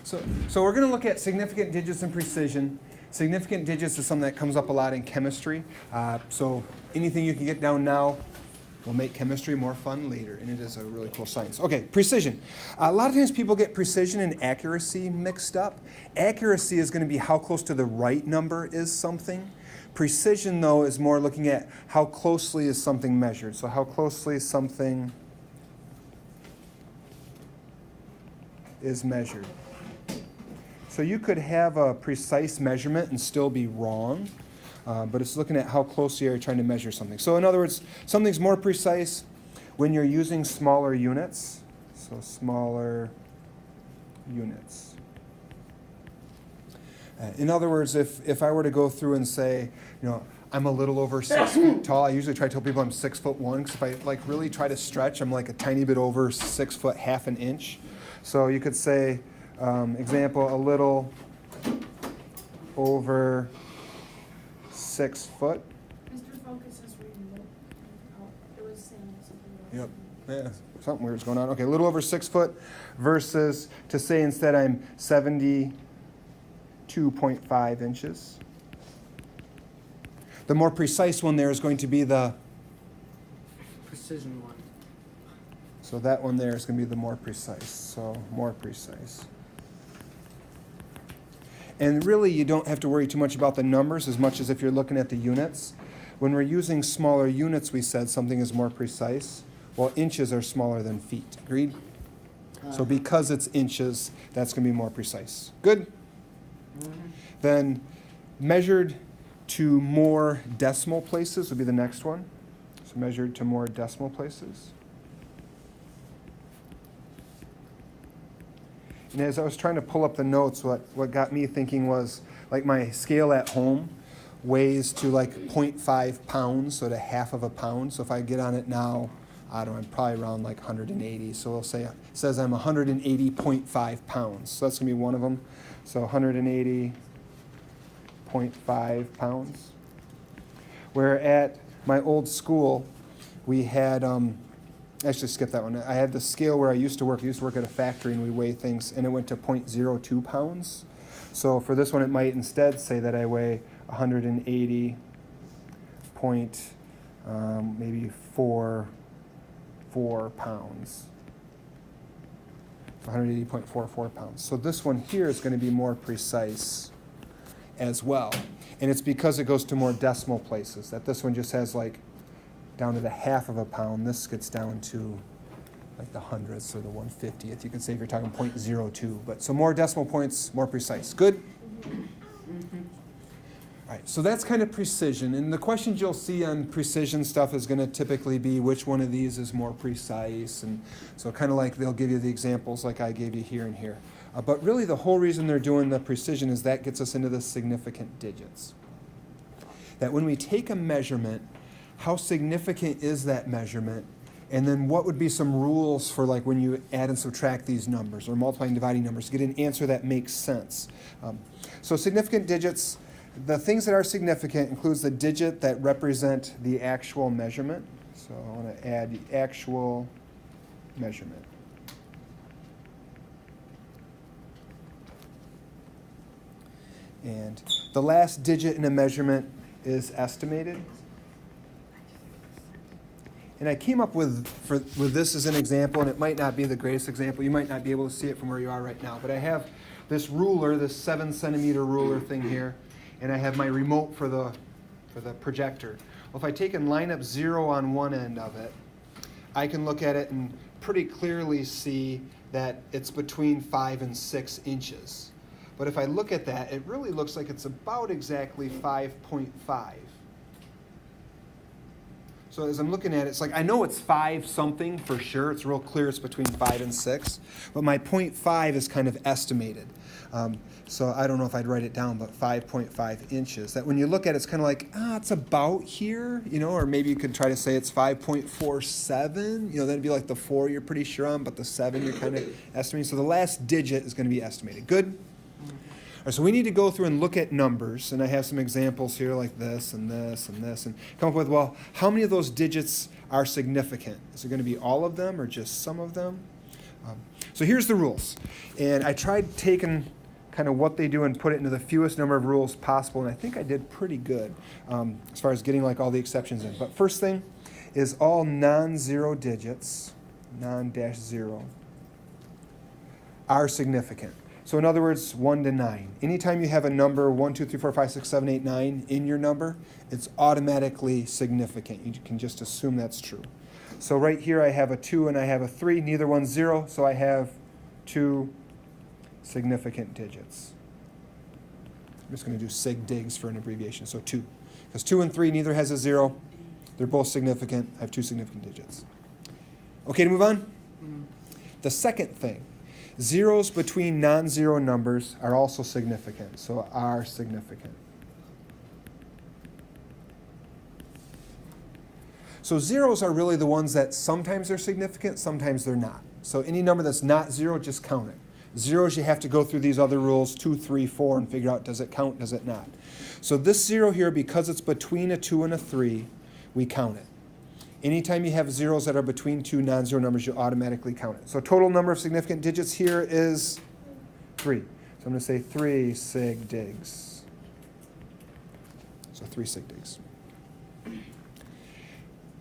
So we're going to look at significant digits and precision. Significant digits is something that comes up a lot in chemistry. So anything you can get down now will make chemistry more fun later, and it is a really cool science. Okay, precision. A lot of times people get precision and accuracy mixed up. Accuracy is going to be how close to the right number is something. Precision, though, is more looking at how closely is something measured. So how closely something is measured. So you could have a precise measurement and still be wrong, but it's looking at how closely you're trying to measure something. So in other words, something's more precise when you're using smaller units. So smaller units. In other words, if I were to go through and say, I'm a little over 6 feet tall, I usually try to tell people I'm 6'1", because if I really try to stretch, I'm like a tiny bit over 6 foot, half an inch. So you could say, example, a little over 6 foot. Mr. Focus is reading it. It was saying something else. Yep. Yeah, something weird's going on. Okay, a little over 6 foot versus to say instead I'm 72.5 inches. The more precise one there is going to be the precision one. So that one there is going to be the more precise. So more precise. And really, you don't have to worry too much about the numbers as much as if you're looking at the units. When we're using smaller units, we said something is more precise. Well, inches are smaller than feet. Agreed? So because it's inches, that's going to be more precise. Good? Mm-hmm. Then measured to more decimal places would be the next one. So measured to more decimal places. And as I was trying to pull up the notes, what got me thinking was, like, my scale at home weighs to like 0.5 pounds, so to half of a pound. So if I get on it now, I don't know, I'm probably around like 180. So we'll say, it says I'm 180.5 pounds. So that's going to be one of them. So 180.5 pounds. Where at my old school, we had... Actually, skip that one. I had the scale where I used to work. I used to work at a factory, and we weigh things, and it went to 0.02 pounds. So for this one, it might instead say that I weigh 180 point, maybe 4 pounds. 180.44 pounds. So this one here is going to be more precise as well. And it's because it goes to more decimal places, that this one just has like down to the half of a pound. This gets down to like the hundredths or the 150th. You can say if you're talking 0.02. But so more decimal points, more precise. Good? Mm-hmm. All right, so that's kind of precision. And the questions you'll see on precision stuff is going to typically be which one of these is more precise. And so kind of like they'll give you the examples like I gave you here and here. But really the whole reason they're doing the precision is that gets us into the significant digits. That when we take a measurement, how significant is that measurement? And then what would be some rules for like when you add and subtract these numbers or multiplying and dividing numbers to get an answer that makes sense? So significant digits, the things that are significant includes the digit that represent the actual measurement. So I want to add the actual measurement. And the last digit in a measurement is estimated. And I came up with this as an example, and it might not be the greatest example. You might not be able to see it from where you are right now. But I have this ruler, this 7-centimeter ruler thing here, and I have my remote for the projector. Well, if I take and line up 0 on one end of it, I can look at it and pretty clearly see that it's between 5 and 6 inches. But if I look at that, it really looks like it's about exactly 5.5. So as I'm looking at it, it's like I know it's 5 something for sure. It's real clear it's between 5 and 6. But my 0.5 is kind of estimated. So I don't know if I'd write it down, but 5.5 inches. That when you look at it, it's kind of like, it's about here, or maybe you could try to say it's 5.47. That'd be like the 4 you're pretty sure on, but the 7 you're kind of estimating. So the last digit is going to be estimated. Good? All right, so we need to go through and look at numbers, and I have some examples here like this and this and this, and come up with, well, how many of those digits are significant? Is it going to be all of them or just some of them? So here's the rules. And I tried taking kind of what they do and put it into the fewest number of rules possible, and I think I did pretty good as far as getting like all the exceptions in. But first thing is all non-zero digits, non-0, are significant. So in other words, 1 to 9. Anytime you have a number 1, 2, 3, 4, 5, 6, 7, 8, 9 in your number, it's automatically significant. You can just assume that's true. So right here I have a 2 and I have a 3. Neither one's 0, so I have 2 significant digits. I'm just going to do sig digs for an abbreviation, so 2. Because 2 and 3, neither has a 0. They're both significant. I have 2 significant digits. Okay to move on? The second thing, zeros between non-zero numbers are also significant, so are significant. So zeros are really the ones that sometimes are significant, sometimes they're not. So any number that's not 0, just count it. Zeros, you have to go through these other rules, 2, 3, 4, and figure out, does it count, does it not? So this 0 here, because it's between a 2 and a 3, we count it. Anytime you have zeros that are between two non-zero numbers, you automatically count it. So total number of significant digits here is 3. So I'm going to say 3 sig digs. So 3 sig digs.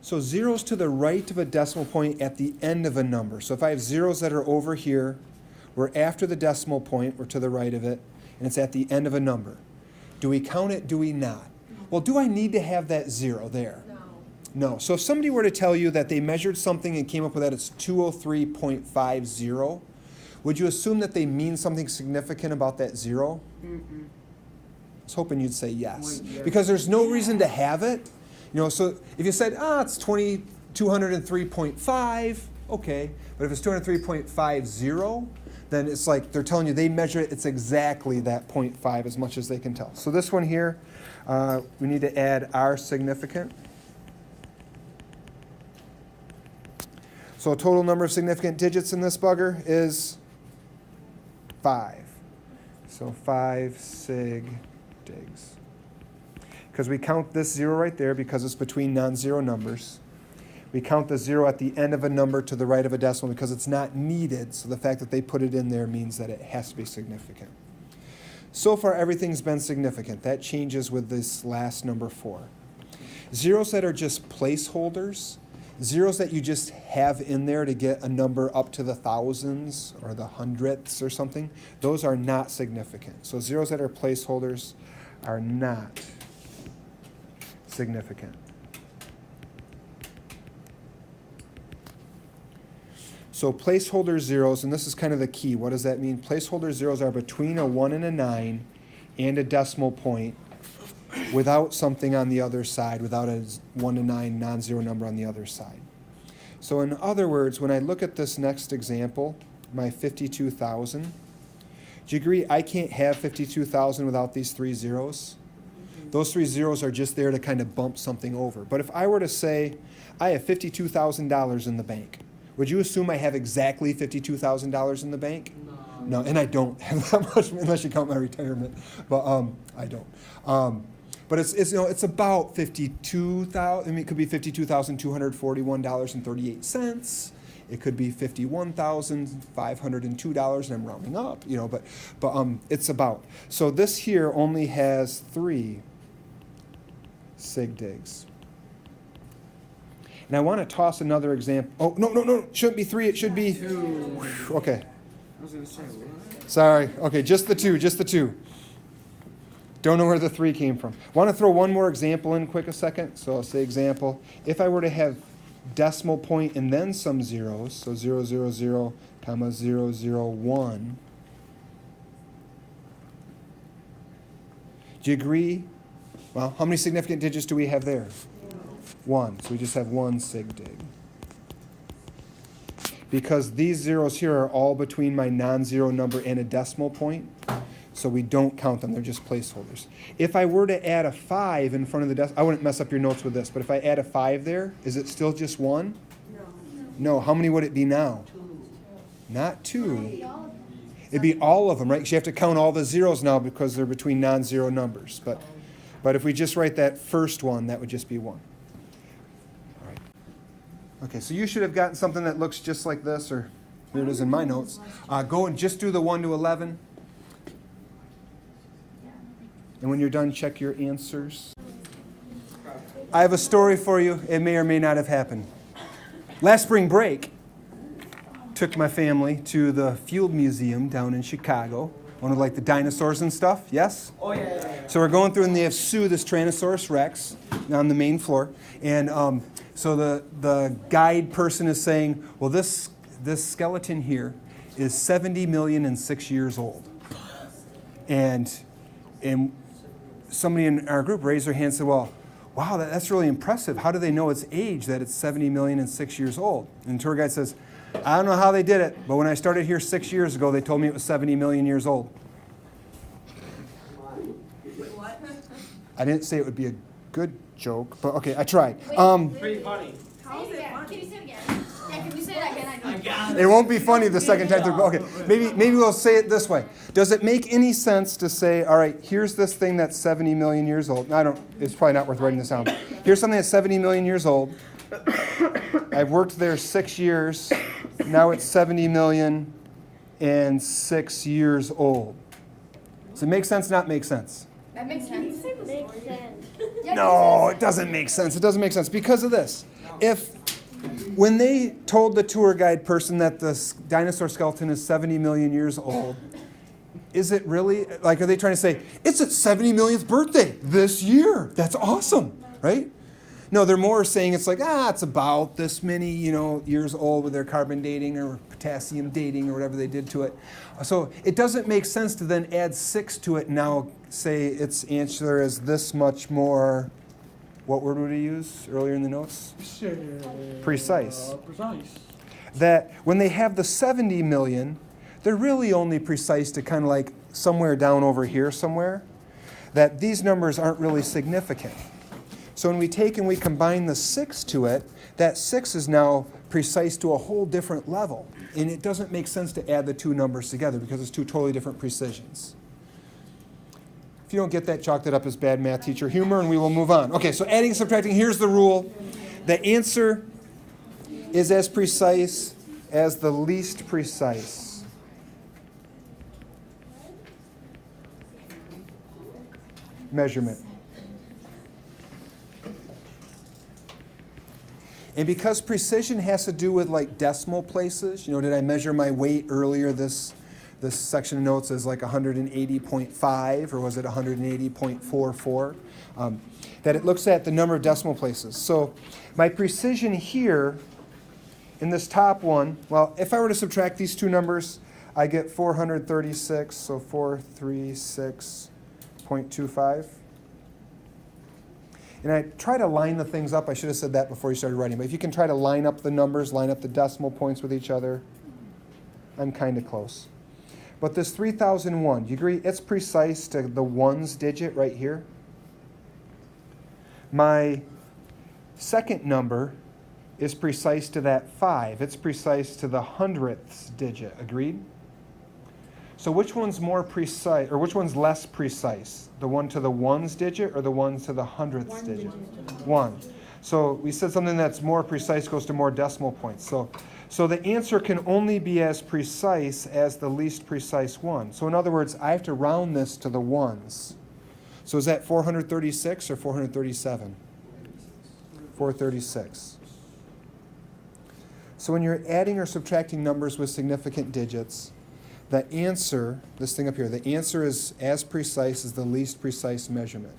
So zeros to the right of a decimal point at the end of a number. So if I have zeros that are over here, we're after the decimal point, we're to the right of it, and it's at the end of a number. Do we count it? Do we not? Well, do I need to have that 0 there? No. So if somebody were to tell you that they measured something and came up with that it's 203.50, would you assume that they mean something significant about that 0? I was hoping you'd say yes. Because there's no reason to have it. So if you said, it's 203.5, okay. But if it's 203.50, then it's like they're telling you they measure it, it's exactly that 0.5 as much as they can tell. So this one here, we need to add are significant. So total number of significant digits in this bugger is 5. So 5 sig digs. Because we count this 0 right there because it's between non-zero numbers. We count the 0 at the end of a number to the right of a decimal because it's not needed. So the fact that they put it in there means that it has to be significant. So far, everything's been significant. That changes with this last number 4. Zeros that are just placeholders, zeros that you just have in there to get a number up to the thousands or the hundredths or something, those are not significant. So zeros that are placeholders are not significant. So placeholder zeros, and this is kind of the key. What does that mean? Placeholder zeros are between a 1 and a 9 and a decimal point without something on the other side, without a 1 to 9 non-zero number on the other side. So in other words, when I look at this next example, my 52,000, do you agree I can't have 52,000 without these 3 zeros? Those 3 zeros are just there to kind of bump something over. But if I were to say, I have $52,000 in the bank, would you assume I have exactly $52,000 in the bank? No, and I don't have that much unless you count my retirement. But I don't. But it's about 52,000. I mean, it could be $52,241.38. It could be $51,502, and I'm rounding up. But it's about. So this here only has 3 sig digs. And I want to toss another example. Oh, no. It shouldn't be 3. It should be 2. Okay. I was going to say, what? Sorry. Okay, just the 2. Don't know where the 3 came from. Want to throw one more example in quick a second? So I'll say example. If I were to have decimal point and then some zeros, so 0, 0, 0, comma 0, 0, 1. Do you agree? Well, how many significant digits do we have there? 1. So we just have 1 sig dig. Because these zeros here are all between my non-zero number and a decimal point, so we don't count them. They're just placeholders. If I were to add a 5 in front of the decimal, I wouldn't mess up your notes with this, but if I add a 5 there, is it still just 1? No. How many would it be now? 2. Not 2. It'd be all of them, right? Because you have to count all the zeros now because they're between non-zero numbers. But if we just write that first one, that would just be 1. All right. Okay, so you should have gotten something that looks just like this, or Here it is in my notes. Go and just do the 1 to 11. And when you're done, check your answers. I have a story for you. It may or may not have happened. Last spring break, took my family to the Field Museum down in Chicago. One of like the dinosaurs and stuff, yes? Oh, yeah. So we're going through and they have Sue, this Tyrannosaurus Rex, on the main floor. And so the guide person is saying, well, this skeleton here is 70 million and 6 years old. And somebody in our group raised their hand and said, well, wow, that's really impressive. How do they know its age, that it's 70 million and 6 years old? And the tour guide says, I don't know how they did it, but when I started here 6 years ago, they told me it was 70 million years old. What? I didn't say it would be a good joke, but okay, I tried. Pretty funny. How is it funny? Can you say it again? Yeah, can you say it again? I know. It won't be funny the second time. Okay, maybe we'll say it this way. Does it make any sense to say, all right, here's this thing that's 70 million years old? It's probably not worth writing this down. Here's something that's 70 million years old. I've worked there 6 years. Now it's 70 million and 6 years old. Does it make sense, not make sense? That makes sense. Makes sense. No, it doesn't make sense. It doesn't make sense because of this. When they told the tour guide person that the dinosaur skeleton is 70 million years old, is it really, like, are they trying to say, it's its 70 millionth birthday this year? That's awesome, right? No, they're more saying it's like, it's about this many, years old with their carbon dating or potassium dating or whatever they did to it. So it doesn't make sense to then add 6 to it and now say its answer is this much more, what word would we use earlier in the notes? Precise. Precise. That when they have the 70 million, they're really only precise to kind of like somewhere down over here somewhere. That these numbers aren't really significant. So when we take and we combine the 6 to it, that 6 is now precise to a whole different level. And it doesn't make sense to add the two numbers together because it's two totally different precisions. If you don't get that, chalk that up as bad math teacher humor and we will move on. Okay, so adding and subtracting, here's the rule. The answer is as precise as the least precise. Measurement. And because precision has to do with like decimal places, did I measure my weight earlier? This section of notes is like 180.5, or was it 180.44? That it looks at the number of decimal places. So my precision here in this top one, well, if I were to subtract these two numbers, I get 436, so 436.25. And I try to line the things up. I should have said that before you started writing. But if you can try to line up the numbers, line up the decimal points with each other, I'm kind of close. But this 3001, do you agree it's precise to the ones digit right here? My second number is precise to that 5. It's precise to the hundredths digit. Agreed? So which one's more precise, or which one's less precise? The one to the ones digit or the one to the hundredths digit? 1. So we said something that's more precise goes to more decimal points. So the answer can only be as precise as the least precise one. So in other words, I have to round this to the ones. So is that 436 or 437? 436. So when you're adding or subtracting numbers with significant digits, the answer, this thing up here, the answer is as precise as the least precise measurement.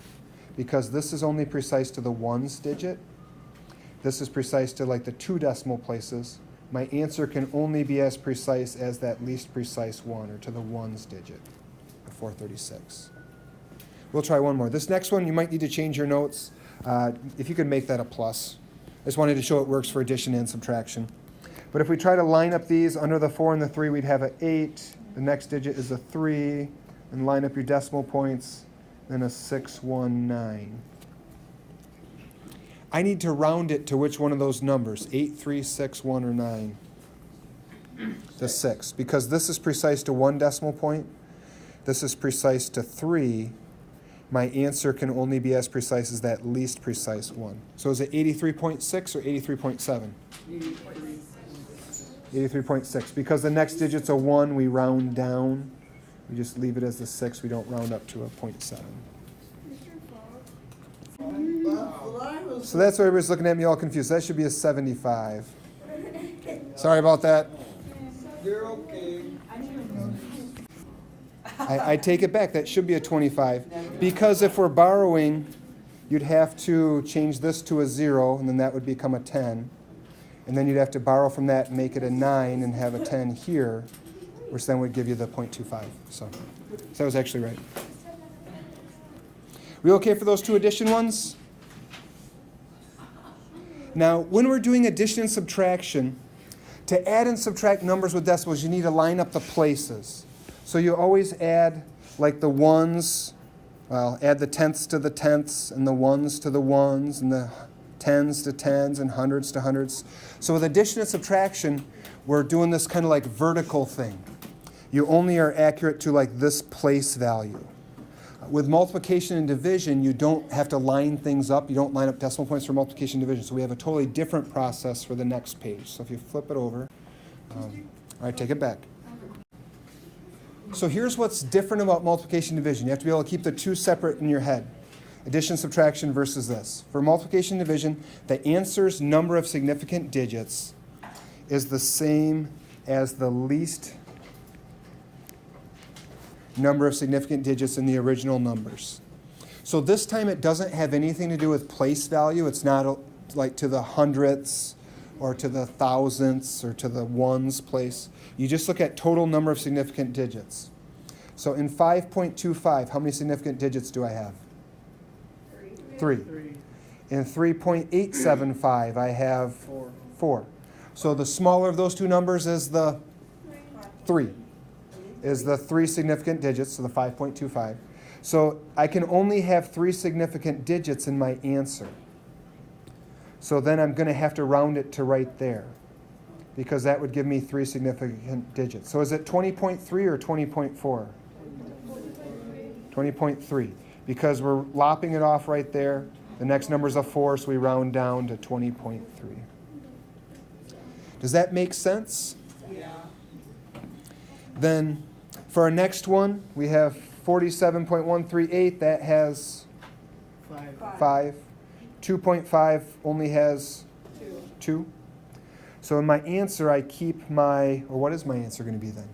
Because this is only precise to the ones digit. This is precise to like the 2 decimal places. My answer can only be as precise as that least precise one, or to the ones digit, the 436. We'll try one more. This next one, you might need to change your notes. If you could make that a plus. I just wanted to show it works for addition and subtraction. But if we try to line up these under the 4 and the 3, we'd have an 8. The next digit is a 3. And line up your decimal points, then a 619. I need to round it to which one of those numbers, 8, 3, 6, 1, or 9? The 6, because this is precise to 1 decimal point. This is precise to 3. My answer can only be as precise as that least precise one. So is it 83.6 or 83.7? 83.6. Because the next digit's a 1, we round down. We just leave it as the 6. We don't round up to a 0.7. So that's why everybody's looking at me all confused. That should be a 75. Sorry about that. You're okay. I take it back. That should be a 25. Because if we're borrowing, you'd have to change this to a 0, and then that would become a 10. And then you'd have to borrow from that and make it a 9 and have a 10 here, which then would give you the 0.25. So that was actually right. We okay for those two addition ones? Now, when we're doing addition and subtraction, to add and subtract numbers with decimals, you need to line up the places. So you always add like the ones, well, add the tenths to the tenths, and the ones to the ones, and the tens to tens, and hundreds to hundreds. So with addition and subtraction, we're doing this kind of like vertical thing. You only are accurate to like this place value. With multiplication and division, you don't have to line things up. You don't line up decimal points for multiplication and division. So we have a totally different process for the next page. So if you flip it over, all right, take it back. So here's what's different about multiplication and division. You have to be able to keep the two separate in your head. Addition, subtraction versus this. For multiplication and division, the answer's number of significant digits is the same as the least number of significant digits in the original numbers. So this time it doesn't have anything to do with place value. It's not like to the hundredths or to the thousandths or to the ones place. You just look at total number of significant digits. So in 5.25, how many significant digits do I have? 3. In 3.875, I have 4. So the smaller of those two numbers is the 3. Is the 3 significant digits, so the 5.25. So I can only have 3 significant digits in my answer. So then I'm going to have to round it to right there, because that would give me 3 significant digits. So is it 20.3 or 20.4? 20.3. Because we're lopping it off right there. The next number is a 4, so we round down to 20.3. Does that make sense? Yeah. Then for our next one, we have 47.138. That has 5. 2.5 only has 2. So in my answer, I keep my, or what is my answer going to be then?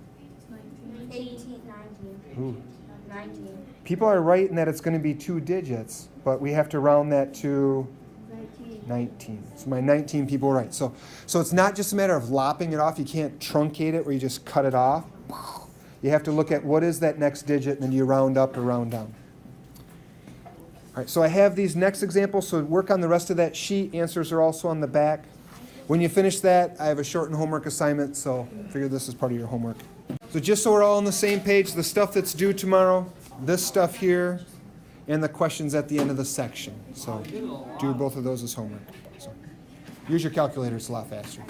18, 19. Ooh. 19. People are right in that it's going to be 2 digits, but we have to round that to 19. So my 19 people are right. So it's not just a matter of lopping it off. You can't truncate it where you just cut it off. You have to look at what is that next digit, and then you round up or round down. All right, so I have these next examples, so work on the rest of that sheet. Answers are also on the back. When you finish that, I have a shortened homework assignment, so I figure this is part of your homework. So just so we're all on the same page, the stuff that's due tomorrow, this stuff here, and the questions at the end of the section. So do both of those as homework. So use your calculator, it's a lot faster.